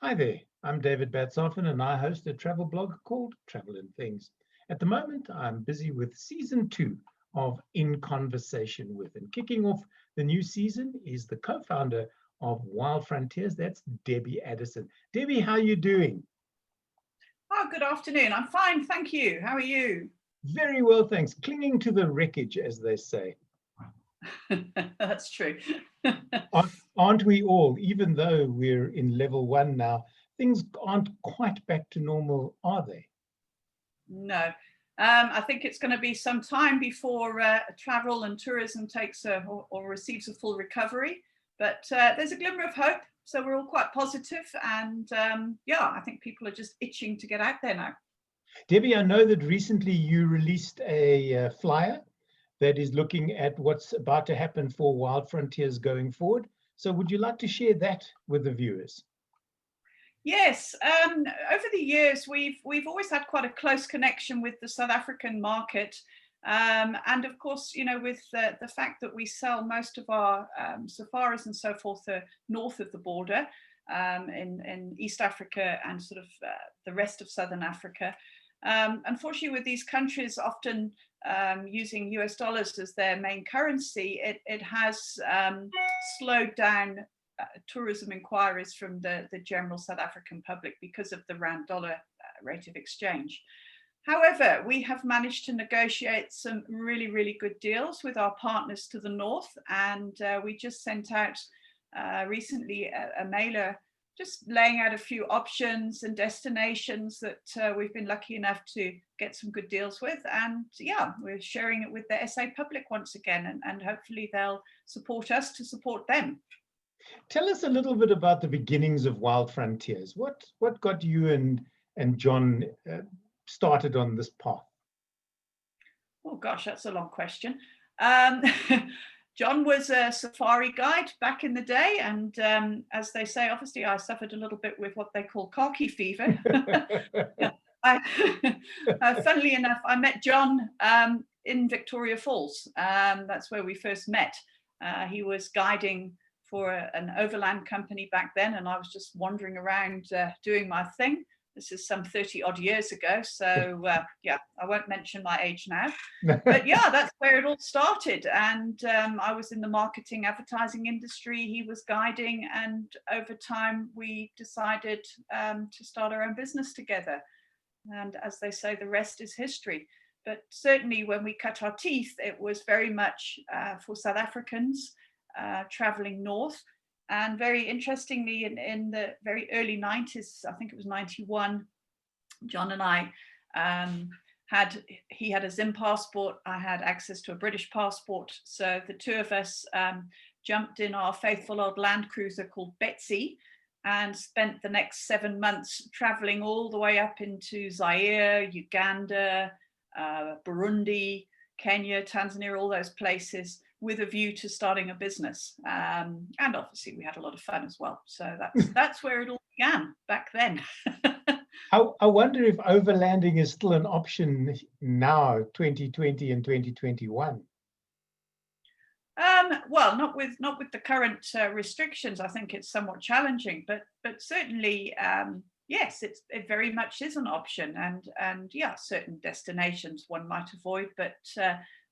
Hi there, I'm David Batsoffen and I host a travel blog called Travel and Things. At the moment, I'm busy with season 2 of In Conversation With. And kicking off the new season is the co-founder of Wild Frontiers, that's Debbie Addison. Debbie, how are you doing? Oh, good afternoon. I'm fine, thank you. How are you? Very well, thanks. Clinging to the wreckage, as they say. That's true. Aren't we all? Even though we're in level 1 now, things aren't quite back to normal, are they? No, I think it's going to be some time before travel and tourism takes or receives a full recovery. But there's a glimmer of hope. So we're all quite positive, and yeah, I think people are just itching to get out there now. Debbie, I know that recently you released a flyer that is looking at what's about to happen for Wild Frontiers going forward. So would you like to share that with the viewers? Yes, over the years we've always had quite a close connection with the South African market, and of course, you know, with the fact that we sell most of our safaris and so forth north of the border, in East Africa and sort of the rest of Southern Africa. Unfortunately, with these countries often using US dollars as their main currency, it has slowed down tourism inquiries from the general South African public because of the rand dollar rate of exchange. However, we have managed to negotiate some really, really good deals with our partners to the north, and we just sent out recently a mailer just laying out a few options and destinations that we've been lucky enough to get some good deals with. And yeah, we're sharing it with the SA public once again, and hopefully they'll support us to support them. Tell us a little bit about the beginnings of Wild Frontiers. What got you and John started on this path? Oh gosh, that's a long question. John was a safari guide back in the day, and as they say, obviously I suffered a little bit with what they call khaki fever. I, funnily enough, I met John in Victoria Falls. That's where we first met. He was guiding for an overland company back then, and I was just wandering around doing my thing. This is some 30 odd years ago. So yeah, I won't mention my age now, but yeah, that's where it all started. And I was in the marketing advertising industry. He was guiding. And over time, we decided to start our own business together. And as they say, the rest is history. But certainly when we cut our teeth, it was very much for South Africans traveling north. And very interestingly, in the very early 90s, I think it was 91, John and I he had a Zim passport, I had access to a British passport. So the two of us jumped in our faithful old Land Cruiser called Betsy and spent the next 7 months traveling all the way up into Zaire, Uganda, Burundi, Kenya, Tanzania, all those places, with a view to starting a business. And obviously we had a lot of fun as well. So that's where it all began back then. I wonder if overlanding is still an option now, 2020 and 2021. Well, not with the current restrictions. I think it's somewhat challenging, but certainly, yes, it very much is an option. And yeah, certain destinations one might avoid, but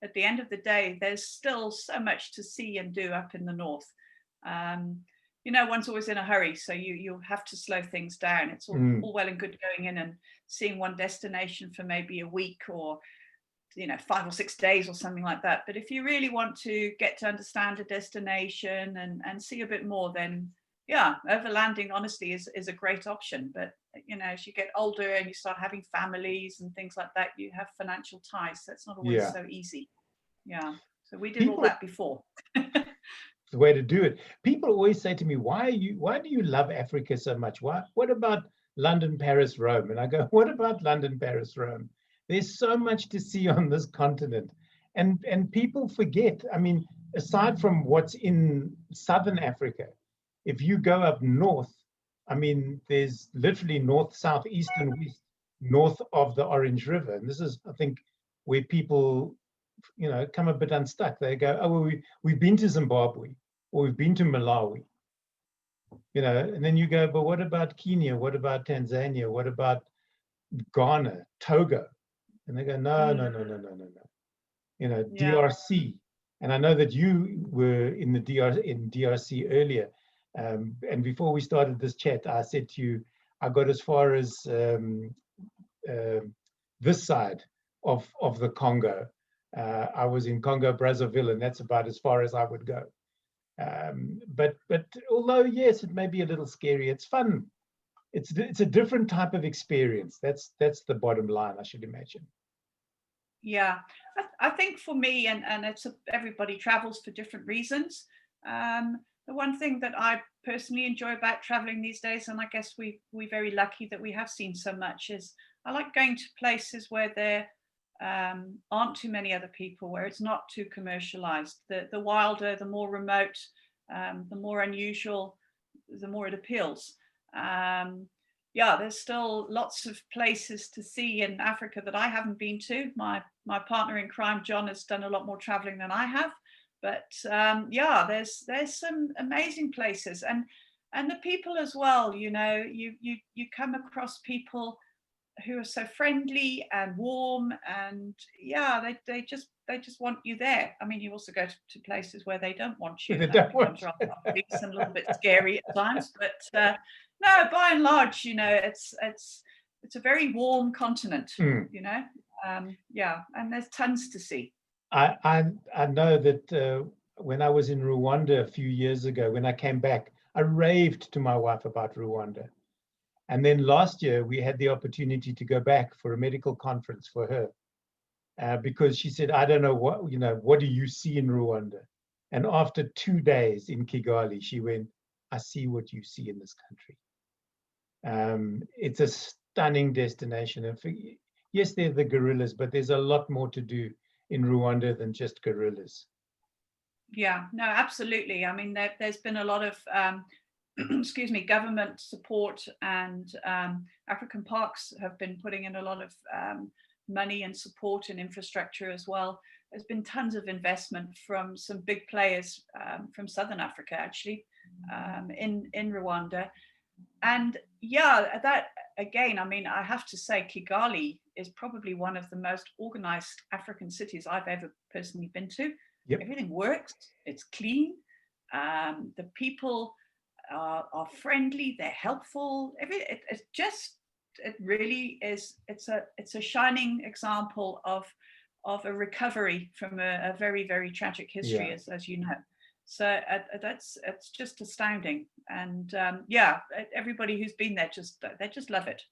at the end of the day, there's still so much to see and do up in the north. You know, one's always in a hurry, so you have to slow things down. It's all well and good going in and seeing one destination for maybe a week or 5 or 6 days or something like that. But if you really want to get to understand a destination and see a bit more, then yeah, overlanding honestly is a great option. But as you get older and you start having families and things like that, you have financial ties. So it's not always so easy. Yeah. So we did all that before. The way to do it. People always say to me, why do you love Africa so much? What about London, Paris, Rome? And I go, what about London, Paris, Rome? There's so much to see on this continent. And people forget, I mean, aside from what's in Southern Africa, if you go up north, I mean, there's literally north, south, east, and west, north of the Orange River. And this is, I think, where people, come a bit unstuck. They go, oh, well, we've been to Zimbabwe, or we've been to Malawi. you know, and then you go, but what about Kenya? What about Tanzania? What about Ghana, Togo? And they go, no, no, no, no, no, no, no. You know, Yeah. DRC. And I know that you were in the DRC earlier. And before we started this chat, I said to you, I got as far as this side of the Congo. I was in Congo Brazzaville, and that's about as far as I would go. But although yes, it may be a little scary, it's fun. It's a different type of experience. That's the bottom line, I should imagine. Yeah, I think for me, and it's everybody travels for different reasons. The one thing that I personally enjoy about traveling these days, and I guess we're very lucky that we have seen so much, is I like going to places where there aren't too many other people, where it's not too commercialized. The wilder, the more remote, the more unusual, the more it appeals. Yeah, there's still lots of places to see in Africa that I haven't been to. My partner in crime, John, has done a lot more traveling than I have. But yeah, there's some amazing places, and the people as well. You know, you come across people who are so friendly and warm, and yeah, they just want you there. I mean, you also go to places where they don't want you. They That don't becomes want rather obvious and a little bit scary at times. But no, by and large, you know, it's a very warm continent. You know, yeah, and there's tons to see. I know that when I was in Rwanda a few years ago, when I came back, I raved to my wife about Rwanda. And then last year we had the opportunity to go back for a medical conference for her because she said, I don't know what do you see in Rwanda? And after 2 days in Kigali, she went, I see what you see in this country. It's a stunning destination. And yes, they're the gorillas, but there's a lot more to do in Rwanda than just gorillas. Yeah, no, absolutely. I mean, there's been a lot of excuse me, government support, and African Parks have been putting in a lot of money and support and infrastructure as well. There's been tons of investment from some big players from Southern Africa, actually, in Rwanda. And yeah, that again, I mean, I have to say, Kigali is probably one of the most organized African cities I've ever personally been to. Yep. Everything works, it's clean, the people are friendly, they're helpful. It really is. It's a shining example of a recovery from a very, very tragic history, Yeah. as you know. So it's just astounding. And yeah, everybody who's been there they just love it.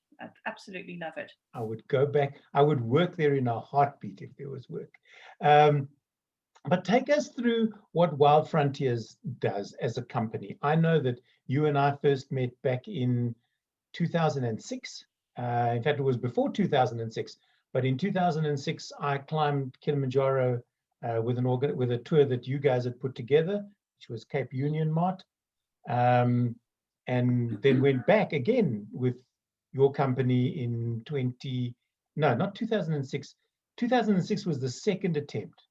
Absolutely love it. I would go back. I would work there in a heartbeat if there was work. But take us through what Wild Frontiers does as a company. I know that you and I first met back in 2006. In fact, it was before 2006. But in 2006, I climbed Kilimanjaro with a tour that you guys had put together, which was Cape Union Mart, and then went back again with your company in 2006. 2006 was the second attempt.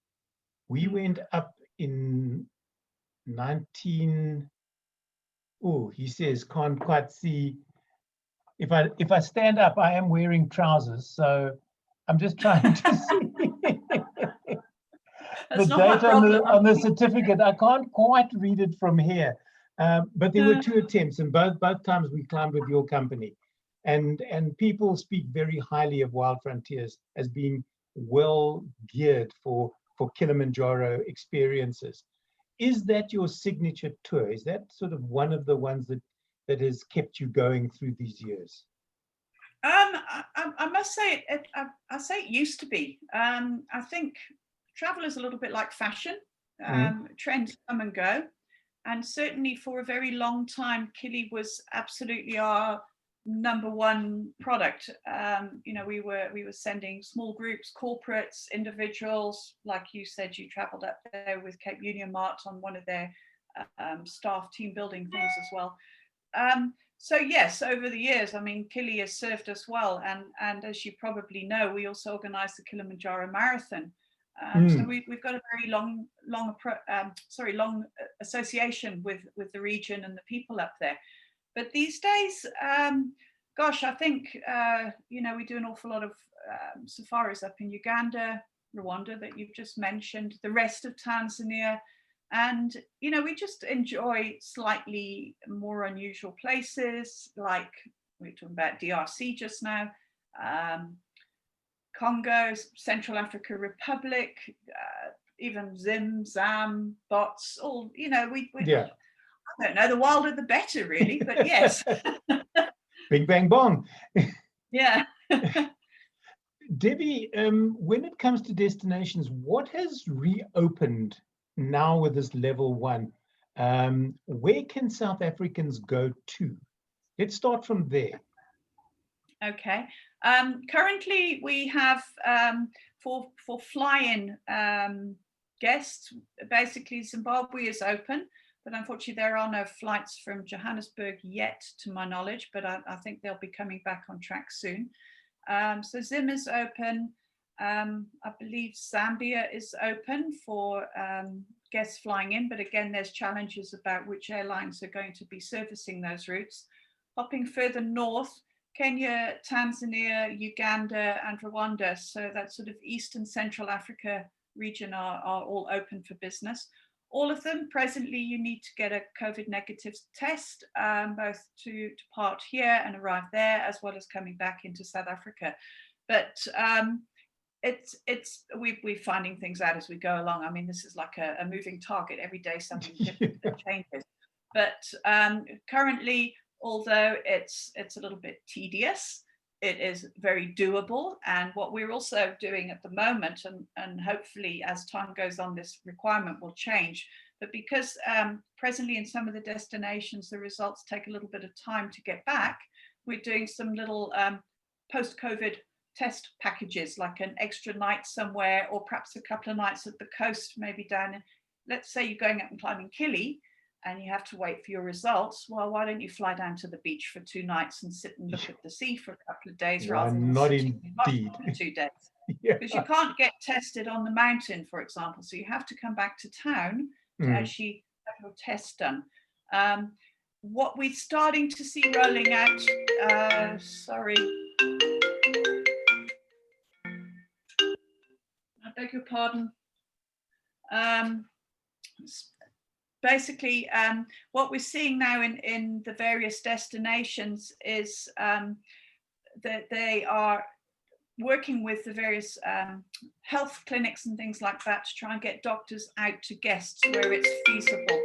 We went up in 19. Oh, he says can't quite see. If I stand up, I am wearing trousers, so I'm just trying to see the date on the certificate. I can't quite read it from here, but there were 2 attempts, and both times we climbed with your company, and people speak very highly of Wild Frontiers as being well geared for Kilimanjaro experiences. Is that your signature tour? Is that sort of one of the ones that has kept you going through these years? I must say I say it used to be. I think travel is a little bit like fashion. Trends come and go, and certainly for a very long time, Kili was absolutely our number one product. You know, we were sending small groups, corporates, individuals. Like you said, you traveled up there with Cape Union Mart on one of their staff team building things as well. So yes, over the years, I mean, Kili has served us well, and as you probably know, we also organised the Kilimanjaro Marathon So we've got a very long association with the region and the people up there. But these days, gosh, I think, we do an awful lot of safaris up in Uganda, Rwanda that you've just mentioned, the rest of Tanzania. And, we just enjoy slightly more unusual places, like we were talking about DRC just now, Congo, Central Africa Republic, even Zim, Zam, Bots, all, Yeah. I don't know, the wilder the better, really, but yes. Bing, bang, bong. Yeah. Debbie, when it comes to destinations, what has reopened now with this level 1? Where can South Africans go to? Let's start from there. Okay. Currently, we have for fly-in guests, basically Zimbabwe is open, but unfortunately there are no flights from Johannesburg yet, to my knowledge, but I think they'll be coming back on track soon. So Zim is open. I believe Zambia is open for guests flying in, but again, there's challenges about which airlines are going to be servicing those routes. Hopping further north, Kenya, Tanzania, Uganda, and Rwanda. So that sort of East and Central Africa region are all open for business. All of them, presently, you need to get a COVID negative test, both to depart here and arrive there, as well as coming back into South Africa. But we're finding things out as we go along. I mean, this is like a moving target. Every day something different that changes. But currently, although it's a little bit tedious, it is very doable. And what we're also doing at the moment, and hopefully as time goes on, this requirement will change. But because presently in some of the destinations, the results take a little bit of time to get back, we're doing some little post-COVID test packages, like an extra night somewhere, or perhaps a couple of nights at the coast, maybe down in, let's say you're going up and climbing Kili, and you have to wait for your results. Well, why don't you fly down to the beach for 2 nights and sit and look at the sea for a couple of days, rather than sitting for 2 days? Because you can't get tested on the mountain, for example. So you have to come back to town to actually have your test done. What we're starting to see rolling out, sorry, I beg your pardon. Basically, what we're seeing now in the various destinations is that they are working with the various health clinics and things like that to try and get doctors out to guests where it's feasible.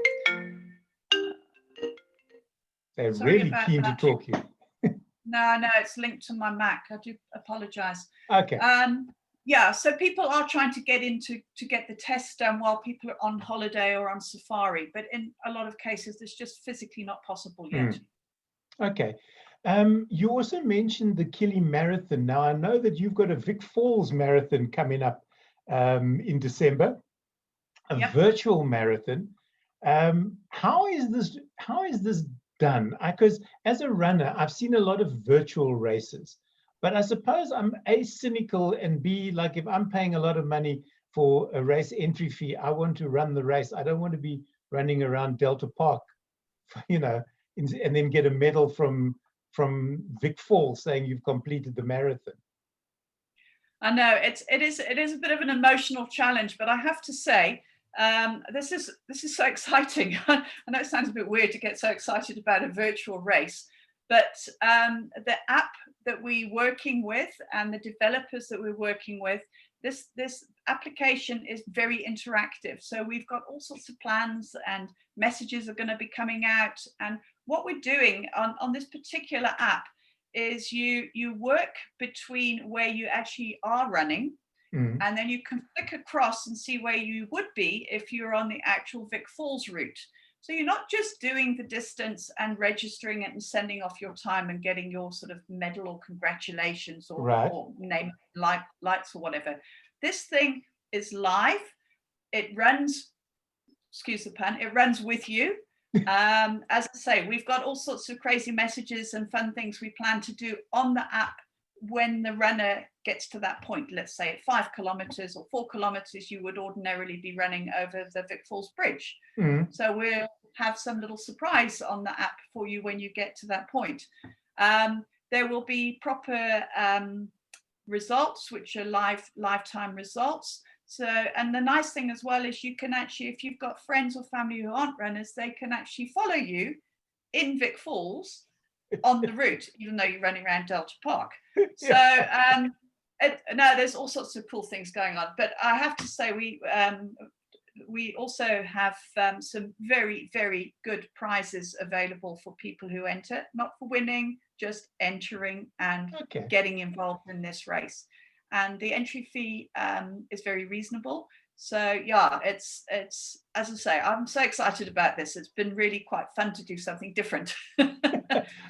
They're really keen to talk to you. No, it's linked to my Mac. I do apologize. Okay. Yeah, so people are trying to get to get the test done while people are on holiday or on safari, but in a lot of cases, it's just physically not possible yet. Okay. You also mentioned the Kili Marathon. Now, I know that you've got a Vic Falls Marathon coming up in December, a virtual marathon. How is this done? Because as a runner, I've seen a lot of virtual races. But I suppose I'm A, cynical, and B, like if I'm paying a lot of money for a race entry fee, I want to run the race. I don't want to be running around Delta Park, and then get a medal from Vic Falls saying you've completed the marathon. I know it is a bit of an emotional challenge, but I have to say, this is so exciting. I know it sounds a bit weird to get so excited about a virtual race, but the app that we're working with and the developers that we're working with, this application is very interactive. So we've got all sorts of plans and messages are going to be coming out. And what we're doing on this particular app is you work between where you actually are running, and then you can click across and see where you would be if you're on the actual Vic Falls route. So you're not just doing the distance and registering it and sending off your time and getting your sort of medal or congratulations or name lights or whatever. This thing is live. It runs, excuse the pun, it runs with you. As I say, we've got all sorts of crazy messages and fun things we plan to do on the app when the runner gets to that point, let's say at 5 kilometers or 4 kilometers, you would ordinarily be running over the Vic Falls Bridge. So we'll have some little surprise on the app for you when you get to that point. There will be proper results, which are lifetime results. So, and the nice thing as well is you can actually, if you've got friends or family who aren't runners, they can actually follow you in Vic Falls on the route, even though you're running around Delta Park. So no, there's all sorts of cool things going on. But I have to say, we also have some very, very good prizes available for people who enter, not for winning, just entering and getting involved in this race. And the entry fee is very reasonable. So yeah, it's as I say, I'm so excited about this. It's been really quite fun to do something different.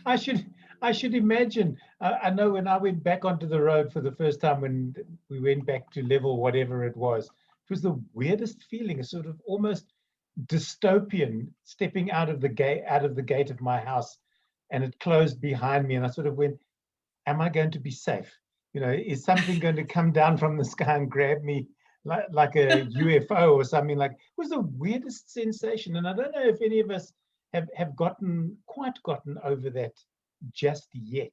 I should imagine. I know when I went back onto the road for the first time, when we went back to level whatever it was the weirdest feeling, a sort of almost dystopian, stepping out of the gate of my house, and it closed behind me, and I sort of went, am I going to be safe? You know, is something going to come down from the sky and grab me like a UFO or something? Like, it was the weirdest sensation, and I don't know if any of us have quite gotten over that just yet.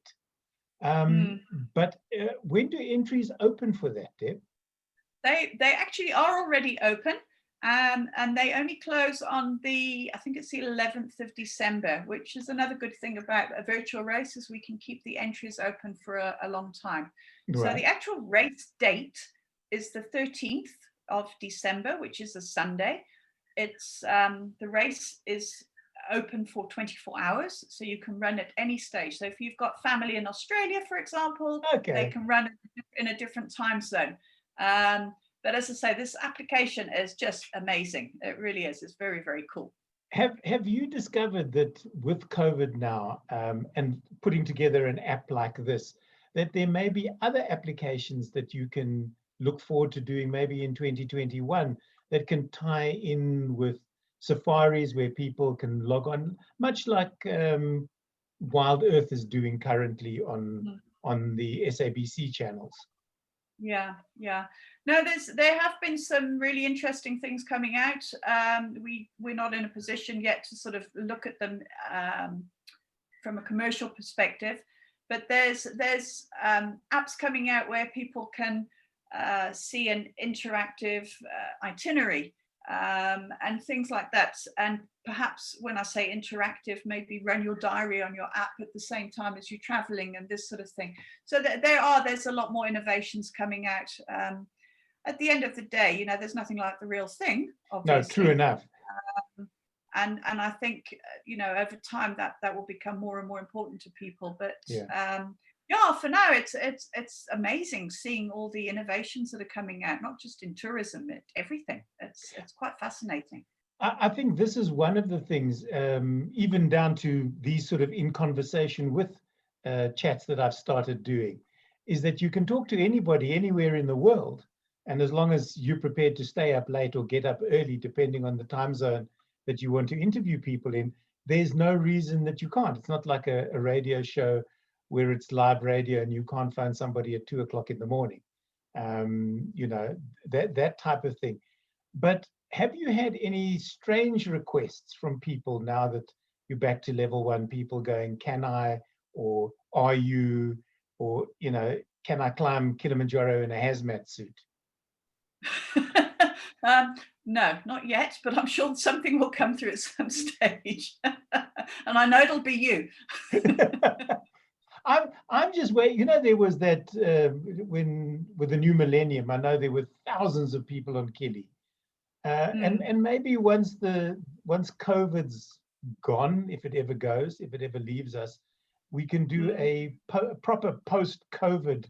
But when do entries open for that, Deb? They actually are already open, and they only close on I think it's the 11th of December, which is another good thing about a virtual race, is we can keep the entries open for a long time. Right. So the actual race date is the 13th of December, which is a Sunday. It's the race is open for 24 hours, so you can run at any stage. So if you've got family in Australia, for example, they can run in a different time zone. But as I say, this application is just amazing. It really is. It's very, very cool. Have you discovered that with COVID now, and putting together an app like this, that there may be other applications that you can look forward to doing maybe in 2021 that can tie in with safaris where people can log on, much like Wild Earth is doing currently on the SABC channels? Yeah. No, there have been some really interesting things coming out. We're not in a position yet to sort of look at them from a commercial perspective, but there's apps coming out where people can see an interactive itinerary and things like that. And perhaps when I say interactive, maybe run your diary on your app at the same time as you're traveling and this sort of thing. So there's a lot more innovations coming out. At the end of the day, you know, there's nothing like the real thing, obviously. No, true enough. And I think, you know, over time that will become more and more important to people. But for now, it's amazing seeing all the innovations that are coming out, not just in tourism, everything. It's quite fascinating. I think this is one of the things, even down to these sort of in conversation with chats that I've started doing, is that you can talk to anybody anywhere in the world. And as long as you're prepared to stay up late or get up early, depending on the time zone that you want to interview people in, there's no reason that you can't. It's not like a radio show where it's live radio and you can't find somebody at 2:00 in the morning. You know, that type of thing. But have you had any strange requests from people now that you're back to level 1, people going, can I, or are you, or, you know, can I climb Kilimanjaro in a hazmat suit? No, not yet, but I'm sure something will come through at some stage. And I know it'll be you. I'm just waiting. You know, there was that when with the new millennium, I know there were thousands of people on Kili. And maybe once COVID's gone, if it ever goes, if it ever leaves us, we can do a proper post-COVID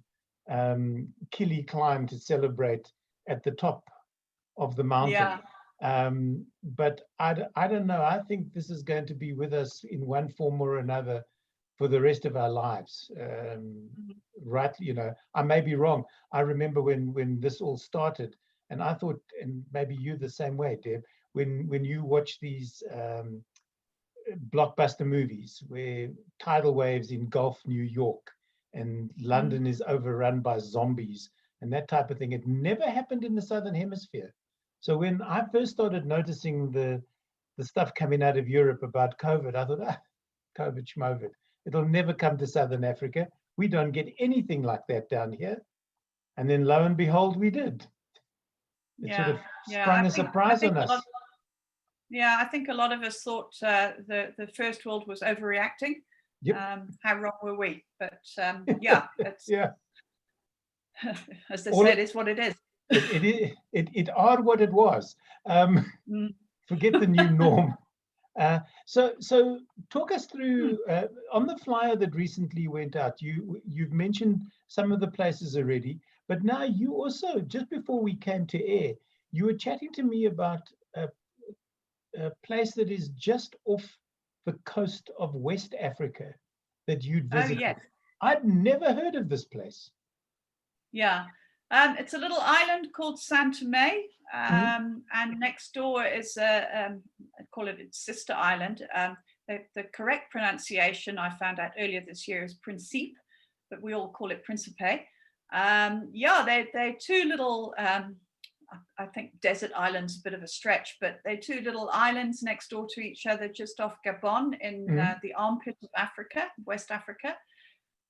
Kili climb to celebrate at the top of the mountain. Yeah. But I don't know. I think this is going to be with us in one form or another for the rest of our lives. Right? You know, I may be wrong. I remember when this all started, and I thought, and maybe you the same way, Deb, when you watch these blockbuster movies where tidal waves engulf New York and London is overrun by zombies and that type of thing. It never happened in the Southern Hemisphere. So when I first started noticing the stuff coming out of Europe about COVID, I thought, COVID schmovid. It'll never come to Southern Africa. We don't get anything like that down here. And then lo and behold, we did. It sort of sprung a surprise on us. I think a lot of us thought the First World was overreacting. Yep. How wrong were we? But it's, as they said, it's what it is. It are what it was. Forget the new norm. So talk us through on the flyer that recently went out. You've mentioned some of the places already, but now you also, just before we came to air, you were chatting to me about a place that is just off the coast of West Africa that you'd visited. Oh, yes. I'd never heard of this place. Yeah. It's a little island called Saint-Thomé, and next door is I call it its sister island. The correct pronunciation I found out earlier this year is Principe, but we all call it Principe. They're two little, I think desert islands, a bit of a stretch, but they're two little islands next door to each other, just off Gabon in the armpit of Africa, West Africa.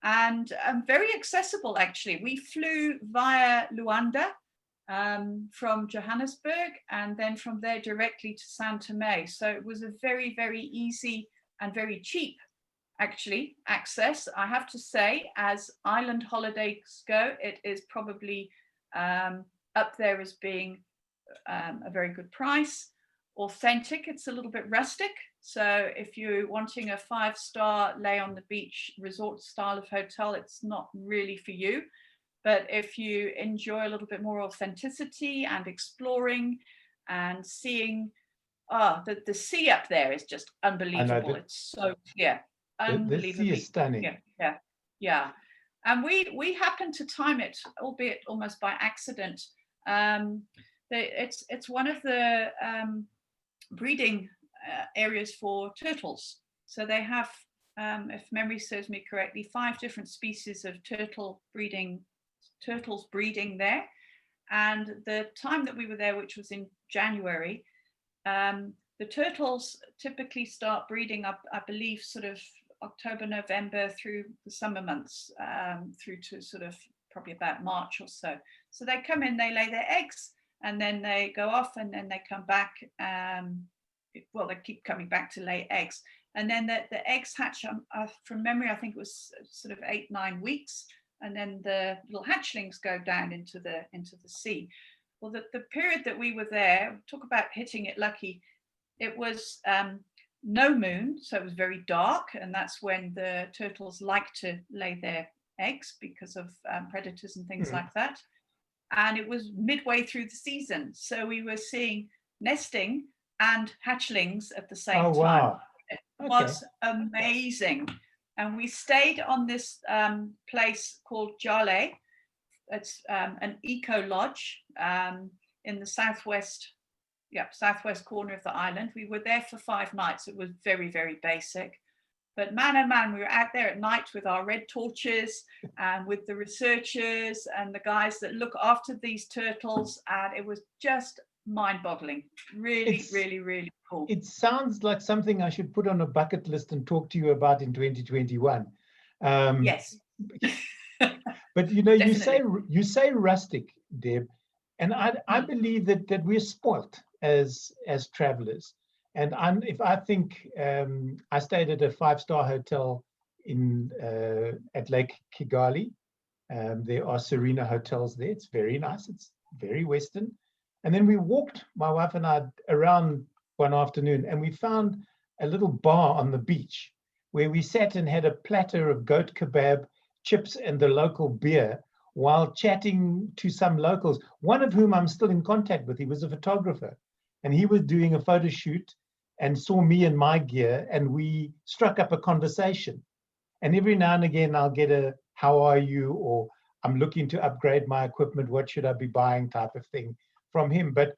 And very accessible, actually. We flew via Rwanda from Johannesburg, and then from there directly to Saint-Thomé. So it was a very, very easy and very cheap, actually, access. I have to say, as island holidays go, it is probably up there as being a very good price. Authentic, it's a little bit rustic. So if you're wanting a 5-star lay on the beach resort style of hotel, it's not really for you. But if you enjoy a little bit more authenticity and exploring and seeing, the sea up there is just unbelievable. It's so unbelievable. The sea is stunning. Yeah. And we happened to time it, albeit almost by accident. It's one of the breeding areas for turtles. So they have, if memory serves me correctly, 5 different species of turtles breeding there. And the time that we were there, which was in January, the turtles typically start breeding up, I believe, sort of October, November through the summer months, through to sort of probably about March or so. So they come in, they lay their eggs, and then they go off, and then they come back. They keep coming back to lay eggs, and then the eggs hatch. From memory, I think it was sort of 8-9 weeks, and then the little hatchlings go down into the sea. Well, the period that we were there, talk about hitting it lucky. It was no moon, so it was very dark, and that's when the turtles like to lay their eggs because of predators and things like that. And it was midway through the season, so we were seeing nesting and hatchlings at the same time. Wow. It was amazing. And we stayed on this place called Jale. It's an eco lodge in the southwest corner of the island. We were there for 5 nights. It was very, very basic. But man, oh man, we were out there at night with our red torches and with the researchers and the guys that look after these turtles. And it was just mind-boggling. Really, really, really cool. It sounds like something I should put on a bucket list and talk to you about in 2021. Yes. But you say rustic, Deb, and I believe that we're spoilt as travelers. And I think I stayed at a 5-star hotel at Lake Kigali. There are Serena hotels there. It's very nice. It's very Western. And then we walked, my wife and I, around one afternoon, and we found a little bar on the beach where we sat and had a platter of goat kebab, chips, and the local beer while chatting to some locals, one of whom I'm still in contact with. He was a photographer, and he was doing a photo shoot and saw me in my gear, and we struck up a conversation. And every now and again, I'll get a, how are you? Or I'm looking to upgrade my equipment. What should I be buying type of thing from him. But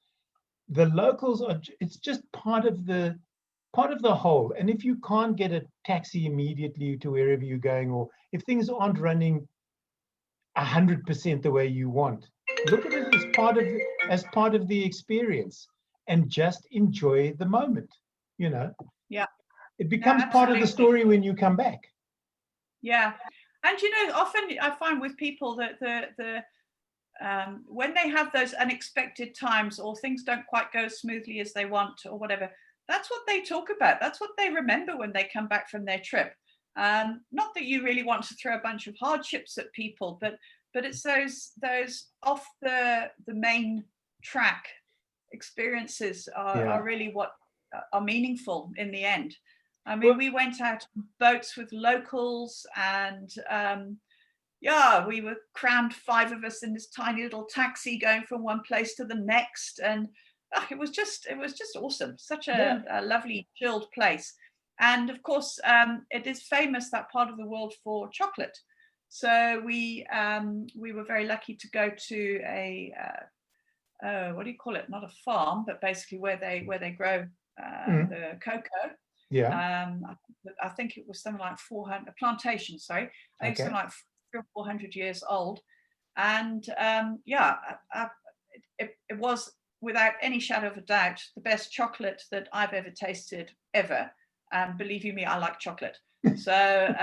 the locals it's just part of the part of the whole. And if you can't get a taxi immediately to wherever you're going, or if things aren't running 100% the way you want, look at it as part of the experience, and just enjoy the moment. You know, Yeah, it no, becomes part of the absolutely. story when you come back. Yeah, and often I find with people that when they have those unexpected times, or things don't quite go as smoothly as they want or whatever, that's what they talk about. That's what they remember when they come back from their trip. Not that you really want to throw a bunch of hardships at people, but it's those off the main track experiences are really what are meaningful in the end. I mean, we went out on boats with locals, and we were crammed, 5 of us in this tiny little taxi going from one place to the next, and it was just awesome. Such a lovely, chilled place. And of course, it is famous, that part of the world, for chocolate. So we were very lucky to go to a what do you call it? Not a farm, but basically where they grow the cocoa. Yeah. I think it was something like 400, a plantation. Sorry, I think something like 300 or 400 years old, and it was, without any shadow of a doubt, the best chocolate that I've ever tasted ever. Believe you me, I like chocolate. So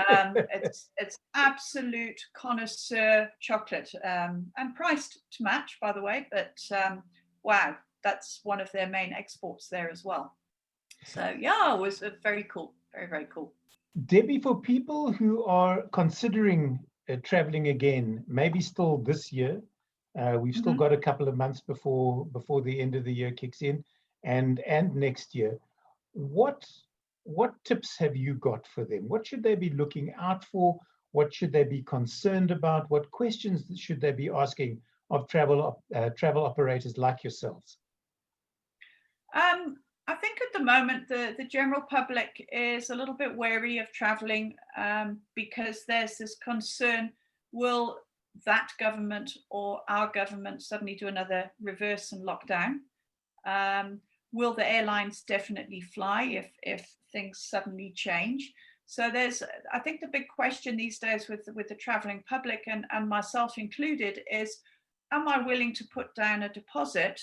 it's absolute connoisseur chocolate, and priced to match, by the way. But wow, that's one of their main exports there as well. So yeah, it was very cool, very, very cool. Debbie, for people who are considering traveling again, maybe still this year, we've still got a couple of months before the end of the year kicks in, and next year. What tips have you got for them? What should they be looking out for? What should they be concerned about? What questions should they be asking of travel operators like yourselves? I think at the moment the general public is a little bit wary of traveling, because there's this concern: will that government or our government suddenly do another reverse and lockdown? Will the airlines definitely fly if things suddenly change? So I think the big question these days with the traveling public, and myself included, is, am I willing to put down a deposit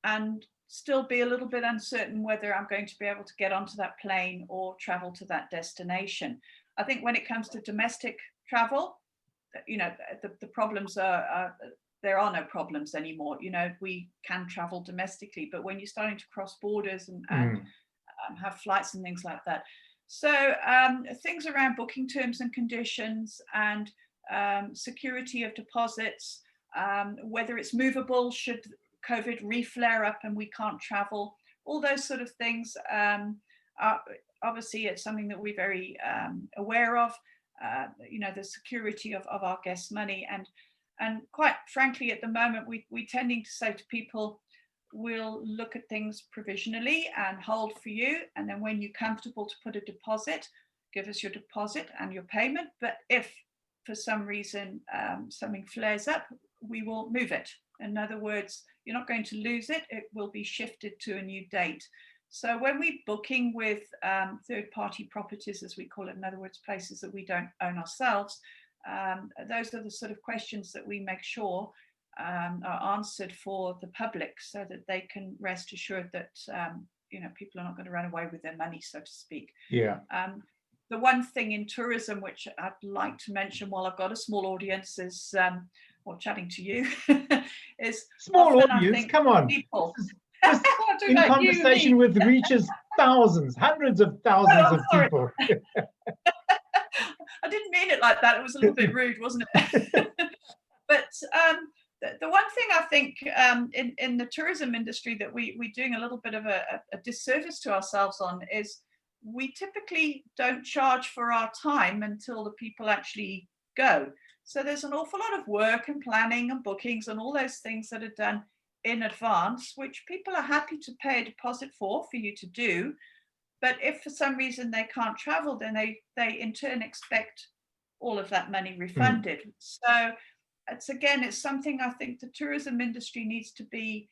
and still be a little bit uncertain whether I'm going to be able to get onto that plane or travel to that destination? I think when it comes to domestic travel, the problems are there are no problems anymore. We can travel domestically, but when you're starting to cross borders and have flights and things like that. So things around booking terms and conditions, and security of deposits, whether it's movable should COVID re-flare up and we can't travel, all those sort of things. Obviously, it's something that we're very aware of. The security of our guests' money, and quite frankly, at the moment, we're tending to say to people, we'll look at things provisionally and hold for you, and then when you're comfortable to put a deposit, give us your deposit and your payment. But if for some reason something flares up, we will move it. In other words, you're not going to lose it. It will be shifted to a new date. So when we're booking with third-party properties, as we call it, in other words, places that we don't own ourselves, those are the sort of questions that we make sure are answered for the public, so that they can rest assured that people are not going to run away with their money, so to speak. Yeah. The one thing in tourism which I'd like to mention while I've got a small audience is, or chatting to you, is small often, audience. I think, come on, people just in conversation with reaches thousands, hundreds of thousands of people. I didn't mean it like that. It was a little bit rude, wasn't it? But the one thing I think in the tourism industry that we're doing a little bit of a disservice to ourselves on is, we typically don't charge for our time until the people actually go. So there's an awful lot of work and planning and bookings and all those things that are done in advance, which people are happy to pay a deposit for you to do. But if for some reason they can't travel, then they in turn expect all of that money refunded. So it's something I think the tourism industry needs to be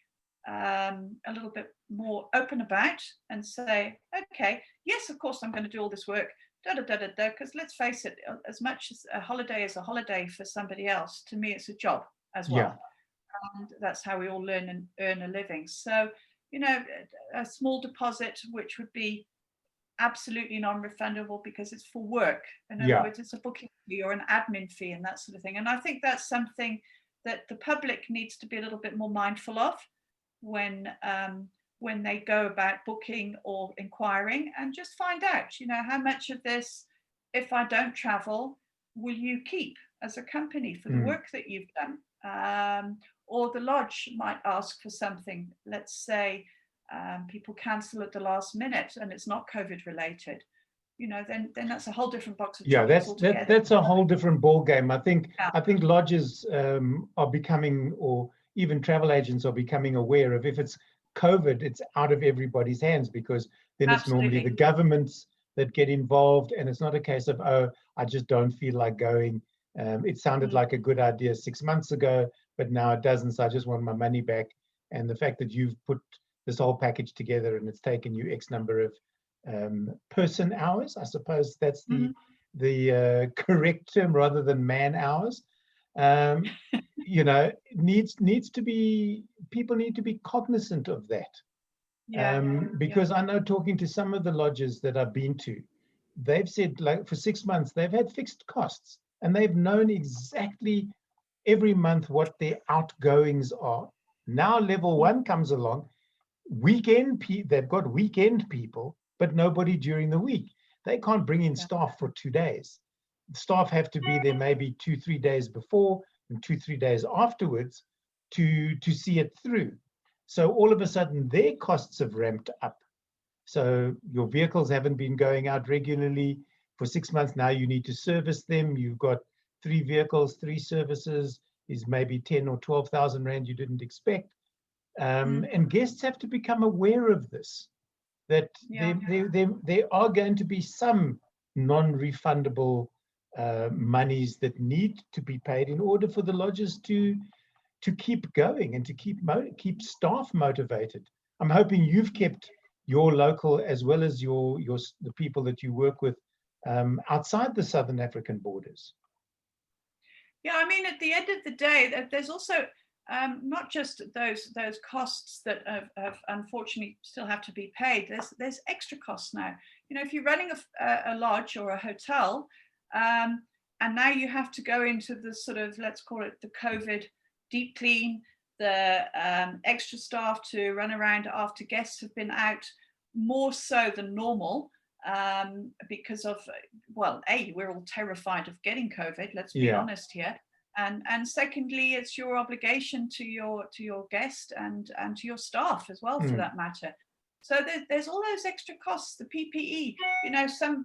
a little bit more open about and say, okay, yes, of course, I'm going to do all this work, because let's face it, as much as a holiday is a holiday for somebody else, to me, it's a job as Yeah. well. And that's how we all learn and earn a living. So, a small deposit, which would be absolutely non-refundable because it's for work. In other Yeah. words, it's a booking fee or an admin fee and that sort of thing. And I think that's something that the public needs to be a little bit more mindful of when they go about booking or inquiring, and just find out, how much of this, if I don't travel, will you keep as a company for the work that you've done? Or the lodge might ask for something. Let's say people cancel at the last minute and it's not COVID related. Then that's a whole different box of chocolates altogether. That's a whole different ball game. I think lodges are becoming, or even travel agents are becoming aware of, if it's COVID, it's out of everybody's hands, because then it's normally the governments that get involved, and it's not a case of, oh, I just don't feel like going. It sounded like a good idea 6 months ago, but now it doesn't, so I just want my money back. And the fact that you've put this whole package together and it's taken you X number of person hours, I suppose that's the correct term rather than man hours, needs to be, people need to be cognizant of that. Because I know, talking to some of the lodges that I've been to, they've said, like, for 6 months they've had fixed costs and they've known exactly every month what their outgoings are. Now level 1 comes along, they've got weekend people, but nobody during the week. They can't bring in staff for 2 days. Staff have to be there maybe 2-3 days before and 2-3 days afterwards to see it through. So all of a sudden their costs have ramped up. So your vehicles haven't been going out regularly for 6 months. Now you need to service them. You've got 3 vehicles, 3 services is maybe 10 or 12,000 rand you didn't expect. And guests have to become aware of this, that there are going to be some non-refundable monies that need to be paid in order for the lodges to keep going and to keep staff motivated. I'm hoping you've kept your local, as well as the people that you work with outside the Southern African borders. Yeah, I mean, at the end of the day, there's also not just those costs that have unfortunately still have to be paid. There's extra costs now. If you're running a lodge or a hotel, and now you have to go into the sort of, let's call it the COVID deep clean, the extra staff to run around after guests have been out, more so than normal, because of, well, we're all terrified of getting COVID, let's be honest here. And secondly, it's your obligation to your guest and to your staff as well, for that matter. So there's all those extra costs, the PPE.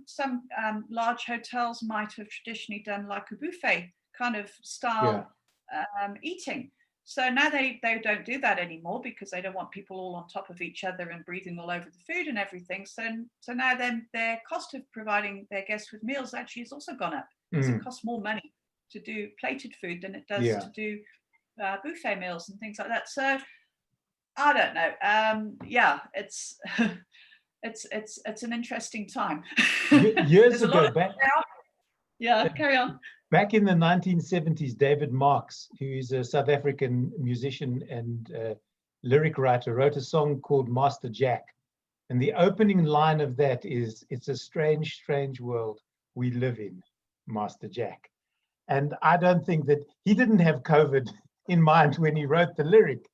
Some large hotels might have traditionally done like a buffet kind of style eating. So now they don't do that anymore, because they don't want people all on top of each other and breathing all over the food and everything. So now then their cost of providing their guests with meals actually has also gone up, because it costs more money to do plated food than it does to do buffet meals and things like that. So I don't know. It's it's an interesting time. Years ago, carry on. Back in the 1970s, David Marks, who is a South African musician and lyric writer, wrote a song called Master Jack. And the opening line of that is, "It's a strange, strange world we live in, Master Jack." And I don't think that he didn't have COVID in mind when he wrote the lyric.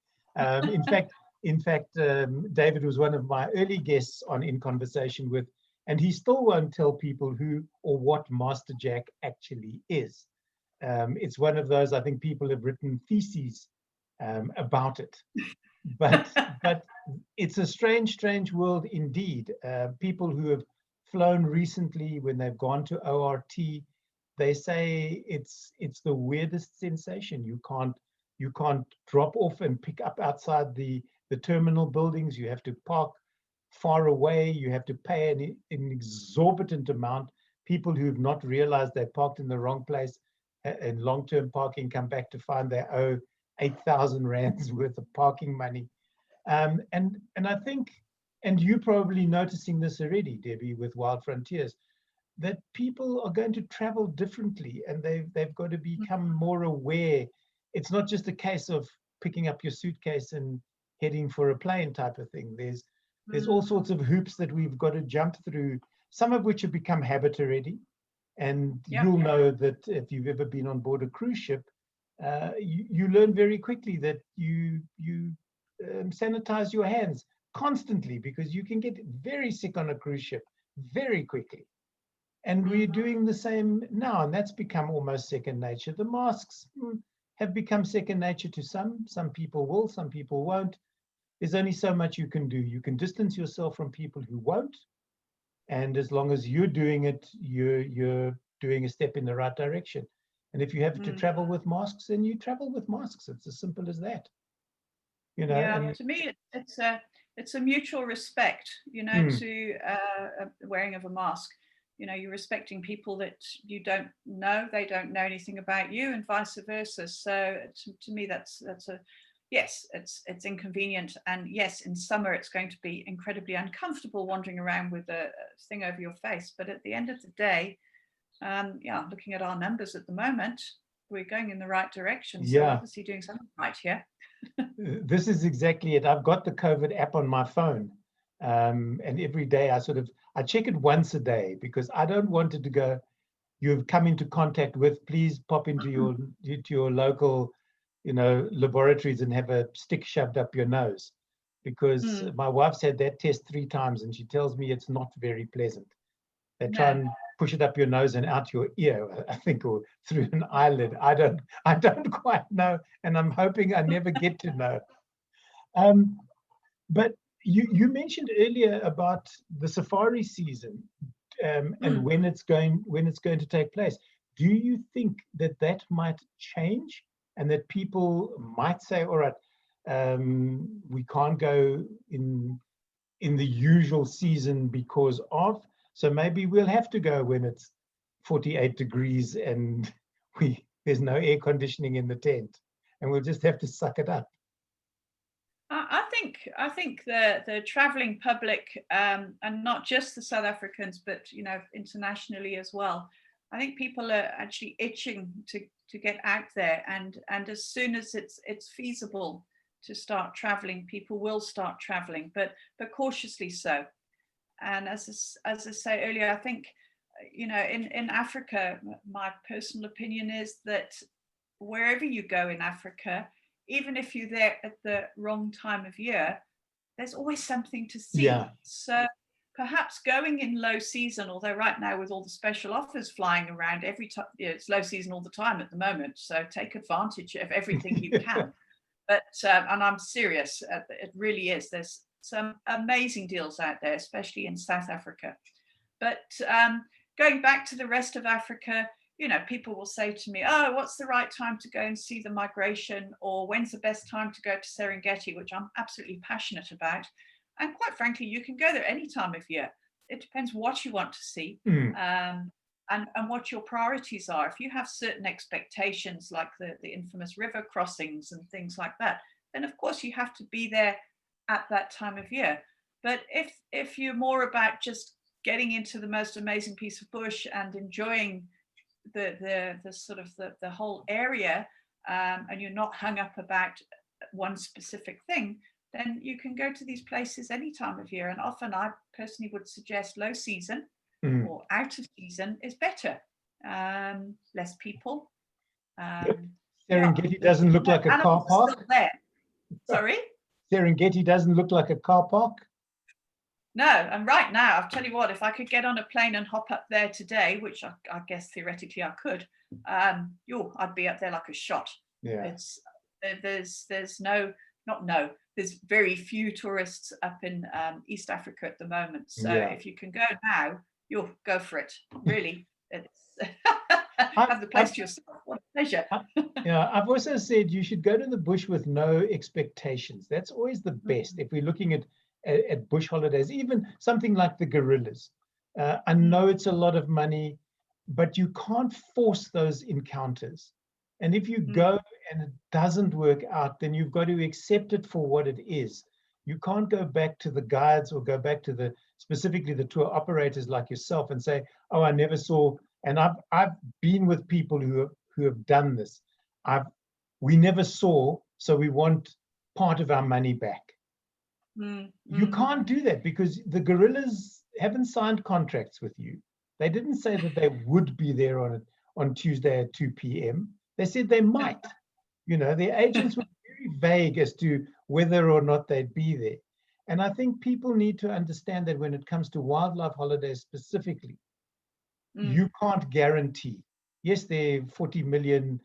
In fact, David was one of my early guests on In Conversation With, and he still won't tell people who or what Master Jack actually is. It's one of those, I think people have written theses about it. But it's a strange, strange world indeed. People who have flown recently, when they've gone to ORT, they say it's the weirdest sensation. You can't drop off and pick up outside the terminal buildings. You have to park far away. You have to pay an exorbitant amount. People who have not realized they parked in the wrong place in long-term parking come back to find they owe 8,000 rands worth of parking money. And I think, and you're probably noticing this already, Debbie, with Wild Frontiers, that people are going to travel differently, and they've got to become more aware. It's not just a case of picking up your suitcase and heading for a plane type of thing. There's all sorts of hoops that we've got to jump through, some of which have become habit already. And you'll know that if you've ever been on board a cruise ship, you learn very quickly that you sanitize your hands constantly, because you can get very sick on a cruise ship very quickly. And we're doing the same now, and that's become almost second nature. The masks have become second nature to some. Some people will, some people won't. There's only so much you can do. You can distance yourself from people who won't. And as long as you're doing it, you're doing a step in the right direction. And if you have to travel with masks, then you travel with masks. It's as simple as that. You know. Yeah, and to me, it's a mutual respect, you know, to wearing of a mask. You know, you're respecting people that you don't know, they don't know anything about you, and vice versa. So to me, that's a yes, it's inconvenient, and yes, in summer it's going to be incredibly uncomfortable wandering around with a thing over your face. But at the end of the day, looking at our numbers at the moment, we're going in the right direction. So we're obviously doing something right here. This is exactly it. I've got the COVID app on my phone, and every day I check it once a day, because I don't want it to go, you've come into contact with, please pop into your local, laboratories and have a stick shoved up your nose, because my wife's had that test 3 times and she tells me it's not very pleasant. They try and push it up your nose and out your ear, I think, or through an eyelid. I don't quite know, and I'm hoping I never get to know. But you mentioned earlier about the safari season, and when it's going to take place. Do you think that might change, and that people might say, all right, we can't go in the usual season because of, so maybe we'll have to go when it's 48 degrees and there's no air conditioning in the tent, and we'll just have to suck it up? I think the traveling public, and not just the South Africans, but internationally as well. I think people are actually itching to get out there, and as soon as it's feasible to start traveling, people will start traveling, but cautiously so. And as I say earlier, I think in Africa, my personal opinion is that wherever you go in Africa, even if you're there at the wrong time of year, there's always something to see. So perhaps going in low season, although right now with all the special offers flying around every time, it's low season all the time at the moment, so take advantage of everything you can. But and I'm serious, it really is. There's some amazing deals out there, especially in South Africa. But going back to the rest of Africa, people will say to me, oh, what's the right time to go and see the migration? Or when's the best time to go to Serengeti, which I'm absolutely passionate about. And quite frankly, you can go there any time of year. It depends what you want to see and what your priorities are. If you have certain expectations, like the infamous river crossings and things like that, then of course you have to be there at that time of year. But if you're more about just getting into the most amazing piece of bush and enjoying the sort of the whole area, and you're not hung up about one specific thing, then you can go to these places any time of year. And often I personally would suggest low season or out of season is better. Less people. Serengeti doesn't look like a car park. Sorry? Serengeti doesn't look like a car park. No, and right now, I'll tell you what, if I could get on a plane and hop up there today, which I guess theoretically I could, I'd be up there like a shot. Yeah. There's very few tourists up in East Africa at the moment. So if you can go now, you'll go for it. Really, have the place to yourself. What a pleasure. I've also said you should go to the bush with no expectations. That's always the best. If we're looking at bush holidays, even something like the gorillas. I know it's a lot of money, but you can't force those encounters. And if you go and it doesn't work out, then you've got to accept it for what it is. You can't go back to the guides or go back to specifically the tour operators like yourself and say, oh, I never saw. And I've been with people who have done this. We never saw, so we want part of our money back. You can't do that because the gorillas haven't signed contracts with you. They didn't say that they would be there on Tuesday at 2 p.m. They said they might. Their agents were very vague as to whether or not they'd be there. And I think people need to understand that when it comes to wildlife holidays specifically, you can't guarantee. Yes, there are 40 million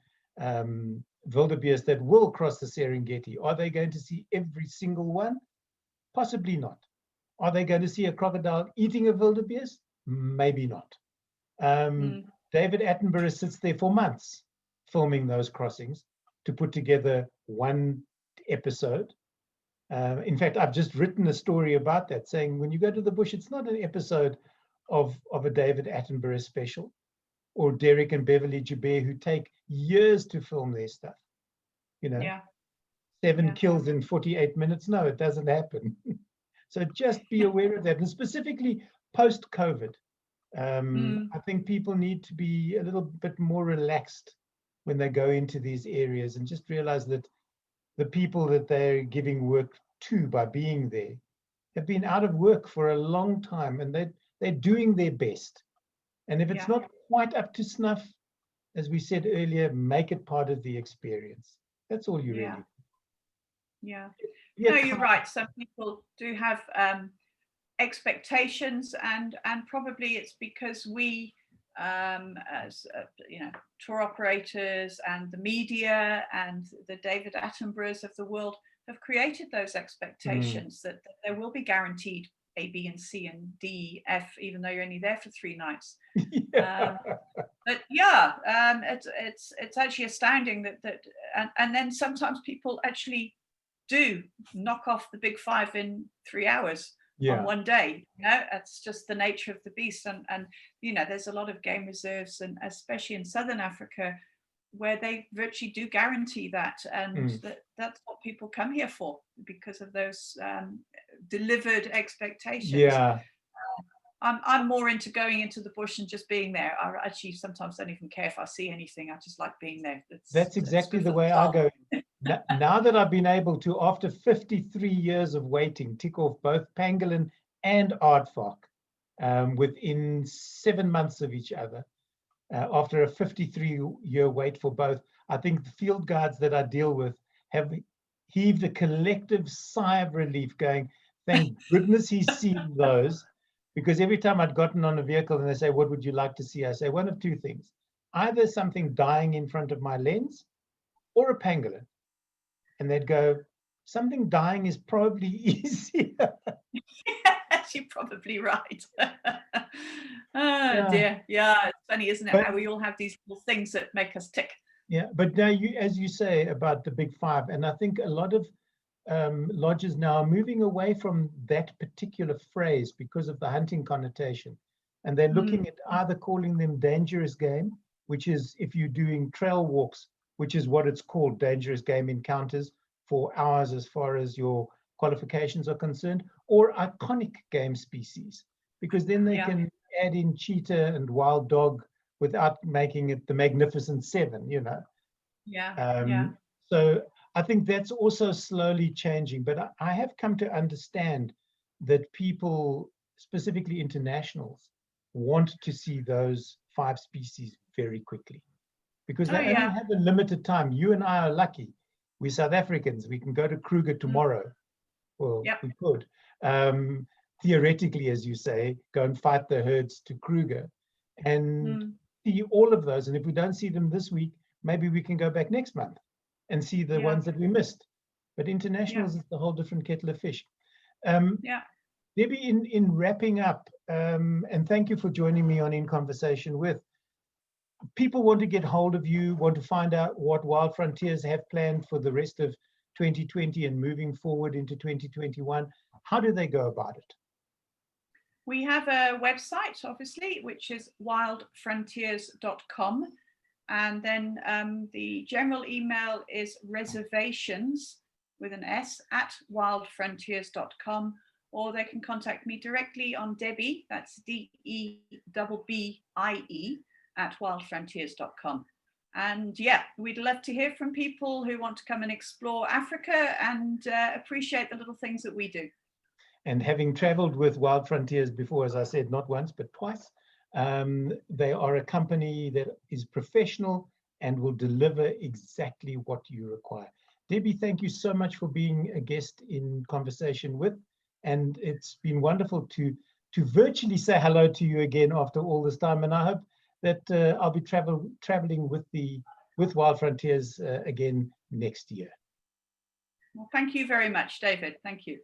wildebeest that will cross the Serengeti. Are they going to see every single one? Possibly not. Are they going to see a crocodile eating a wildebeest? Maybe not. David Attenborough sits there for months filming those crossings to put together one episode. In fact, I've just written a story about that, saying when you go to the bush, it's not an episode of a David Attenborough special or Derek and Beverly Joubert, who take years to film their stuff. 7 kills in 48 minutes. No, it doesn't happen. So just be aware of that. And specifically post-COVID, I think people need to be a little bit more relaxed when they go into these areas and just realize that the people that they're giving work to by being there have been out of work for a long time, and they're doing their best. And if it's not quite up to snuff, as we said earlier, make it part of the experience. That's all you really. No, you're right. Some people do have expectations, and probably it's because we, as tour operators and the media and the David Attenboroughs of the world have created those expectations that there will be guaranteed A, B, and C, and D, F, even though you're only there for 3 nights. But it's actually astounding that and then sometimes people actually do knock off the big 5 in 3 hours on one day. That's just the nature of the beast. And there's a lot of game reserves, and especially in southern Africa, where they virtually do guarantee that, and that's what people come here for, because of those delivered expectations. I'm more into going into the bush and just being there. I actually sometimes don't even care if I see anything. I just like being there. That's exactly the way I go. Now that I've been able to, after 53 years of waiting, tick off both pangolin and aardvark within 7 months of each other, after a 53-year wait for both, I think the field guides that I deal with have heaved a collective sigh of relief, going, thank goodness he's seen those. Because every time I'd gotten on a vehicle and they say, what would you like to see? I say one of 2 things, either something dying in front of my lens or a pangolin. And they'd go, something dying is probably easier. You're probably right. Dear. Yeah, it's funny, isn't it? How we all have these little things that make us tick. Yeah, but now as you say about the big 5, and I think a lot of lodges now are moving away from that particular phrase because of the hunting connotation. And they're looking at either calling them dangerous game, which is if you're doing trail walks, which is what it's called, dangerous game encounters for hours as far as your qualifications are concerned, or iconic game species, because then they can add in cheetah and wild dog without making it the Magnificent 7, So I think that's also slowly changing, but I have come to understand that people, specifically internationals, want to see those 5 species very quickly because they only have a limited time. You and I are lucky. We're South Africans. We can go to Kruger tomorrow. Well, we could. Theoretically, as you say, go and fight the herds to Kruger and see all of those. And if we don't see them this week, maybe we can go back next month and see the ones that we missed. But internationals is a whole different kettle of fish. Debbie, in wrapping up, and thank you for joining me on In Conversation With. People want to get hold of you, want to find out what Wild Frontiers have planned for the rest of 2020 and moving forward into 2021. How do they go about it? We have a website, obviously, which is wildfrontiers.com. And then the general email is reservations with an S at wildfrontiers.com, or they can contact me directly on Debbie, that's DEBBIE at wildfrontiers.com. And yeah, we'd love to hear from people who want to come and explore Africa and appreciate the little things that we do. And having traveled with Wild Frontiers before, as I said, not once, but twice, they are a company that is professional and will deliver exactly what you require. Debbie, thank you so much for being a guest in Conversation With. And it's been wonderful to virtually say hello to you again after all this time. And I hope that I'll be traveling with Wild Frontiers again next year. Well, thank you very much, David. Thank you.